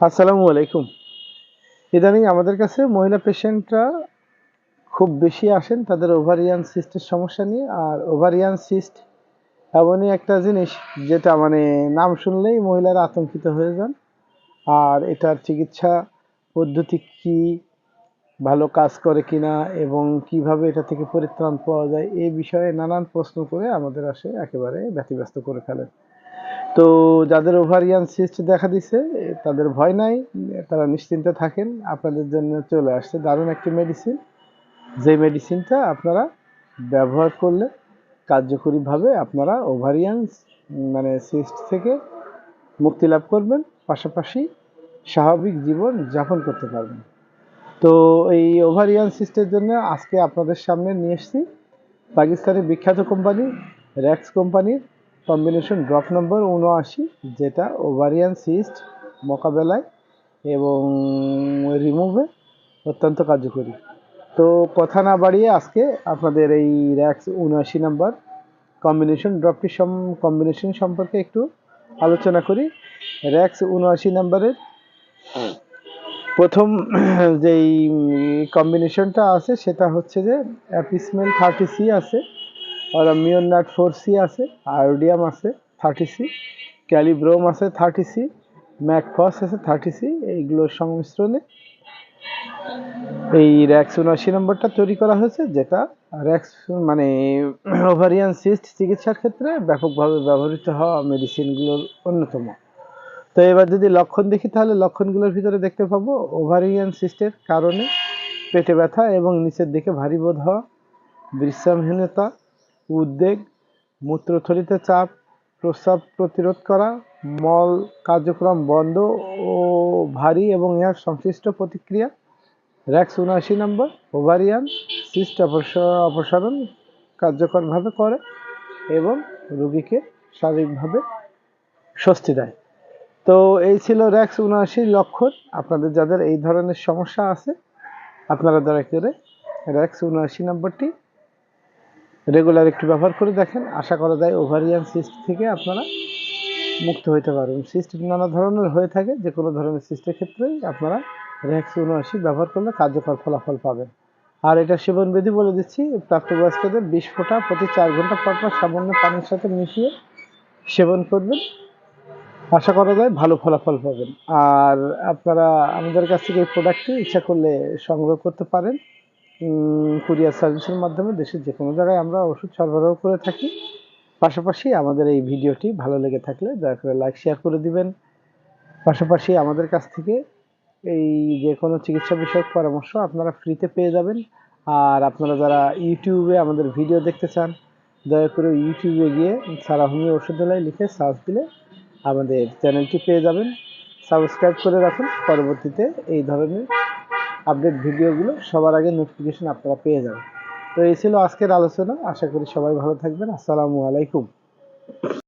আসসালামু আলাইকুম। ইদানিং আমাদের কাছে মহিলা পেশেন্টরা খুব বেশি আসেন তাদের ওভারিয়ান সিস্টের সমস্যা নিয়ে। আর ওভারিয়ান সিস্ট এমনই একটা জিনিস যেটা নাম শুনলেই মহিলারা আতঙ্কিত হয়ে যান। আর এটার চিকিৎসা পদ্ধতি কি, ভালো কাজ করে কিনা এবং কিভাবে এটা থেকে পরিত্রাণ পাওয়া যায় এই বিষয়ে নানান প্রশ্ন করে আমাদের আসে একেবারে ব্যতিব্যস্ত করে ফেলেন। তো যাদের ওভারিয়ান সিস্ট দেখা দিছে তাদের ভয় নাই, তারা নিশ্চিন্তে থাকেন। আপনাদের জন্য চলে আসছে দারুণ একটি মেডিসিন, যে মেডিসিনটা আপনারা ব্যবহার করলে কার্যকরীভাবে আপনারা ওভারিয়ান সিস্ট থেকে মুক্তি লাভ করবেন, পাশাপাশি স্বাভাবিক জীবন যাপন করতে পারবেন। তো এই ওভারিয়ান সিস্টের জন্য আজকে আপনাদের সামনে নিয়ে এসেছি পাকিস্তানের বিখ্যাত কোম্পানি র্যাক্স কোম্পানির কম্বিনেশন ড্রপ নম্বর ৭৯, যেটা ওভারিয়ান সিস্ট মোকাবেলায় এবং রিমুভে অত্যন্ত কার্যকরী। তো কথা না বাড়িয়ে আজকে আপনাদের এই র্যাক্স ৭৯ নাম্বার কম্বিনেশন সম্পর্কে একটু আলোচনা করি। র্যাক্স ৭৯ নাম্বারের প্রথম যেই কম্বিনেশনটা আছে সেটা হচ্ছে যে অ্যাপিসমেল 30C আছে, মিওনাট 4C আছে, আয়োডিয়াম আছে 30C, ক্যালিব্রোম আছে 30C, ম্যাকফস আছে 30C। এইগুলোর সংমিশ্রণে এই র্যাক্স ৭৯ নম্বরটা তৈরি করা হয়েছে, যেটা র্যাক্স ওভারিয়ান সিস্ট চিকিৎসার ক্ষেত্রে ব্যাপকভাবে ব্যবহৃত হওয়া মেডিসিনগুলোর অন্যতম। তো এবার যদি লক্ষণ দেখি তাহলে লক্ষণগুলোর ভিতরে দেখতে পাবো ওভারিয়ান সিস্টের কারণে পেটে ব্যথা এবং নিচের দিকে ভারী বোধ হওয়া, বিশ্রামহীনতা, উদ্বেগ, মূত্রথলিতে চাপ, প্রস্রাব প্রতিরোধ করা, মল কার্যক্রম বন্ধ ও ভারী এবং ইহার সংশ্লিষ্ট প্রতিক্রিয়া। র্যাক্স ৭৯ নম্বর ওভারিয়ান সিস্ট অপসারণ কার্যকরভাবে করে এবং রোগীকে শারীরিকভাবে স্বস্তি দেয়। তো এই ছিল র্যাক্স ৭৯ লক্ষণ। আপনাদের যাদের এই ধরনের সমস্যা আছে আপনারা দয়া করে র্যাক্স ৭৯ নম্বরটি রেগুলার একটু ব্যবহার করে দেখেন। আশা করা যায় ওভারিয়ান সিস্ট থেকে আপনারা মুক্ত হইতে পারবেন। সিস্ট নানা ধরনের হয়ে থাকে, যে কোনো ধরনের সিস্টের ক্ষেত্রেই আপনারা র্যাক্স ৭৯ ব্যবহার করলে কার্যকর ফলাফল পাবেন। আর এটা সেবনবিধি বলে দিচ্ছি, প্রাপ্তবয়স্কদের ২০ ফোঁটা প্রতি ৪ ঘন্টা পর পর সামান্য পানির সাথে মিশিয়ে সেবন করবেন। আশা করা যায় ভালো ফলাফল পাবেন। আর আপনারা আমাদের কাছ থেকে এই প্রোডাক্টটি ইচ্ছা করলে সংগ্রহ করতে পারেন কুরিয়ার সার্ভিসের মাধ্যমে। দেশের যে কোনো জায়গায় আমরা ওষুধ সরবরাহ করে থাকি। পাশাপাশি আমাদের এই ভিডিওটি ভালো লেগে থাকলে দয়া করে লাইক শেয়ার করে দিবেন। পাশাপাশি আমাদের কাছ থেকে এই যে কোনো চিকিৎসা বিষয়ক পরামর্শ আপনারা ফ্রিতে পেয়ে যাবেন। আর আপনারা যারা ইউটিউবে আমাদের ভিডিও দেখতে চান দয়া করে ইউটিউবে গিয়ে সারা হোমিও ওষুধালয় লিখে সার্চ দিলে আমাদের চ্যানেলটি পেয়ে যাবেন। সাবস্ক্রাইব করে রাখুন, পরবর্তীতে এই ধরনের আপডেট ভিডিওগুলো সবার আগে নোটিফিকেশন আপনারা পেয়ে যাবেন। তো এই ছিল আজকের আলোচনা। আশা করি সবাই ভালো থাকবেন। আসসালামু আলাইকুম।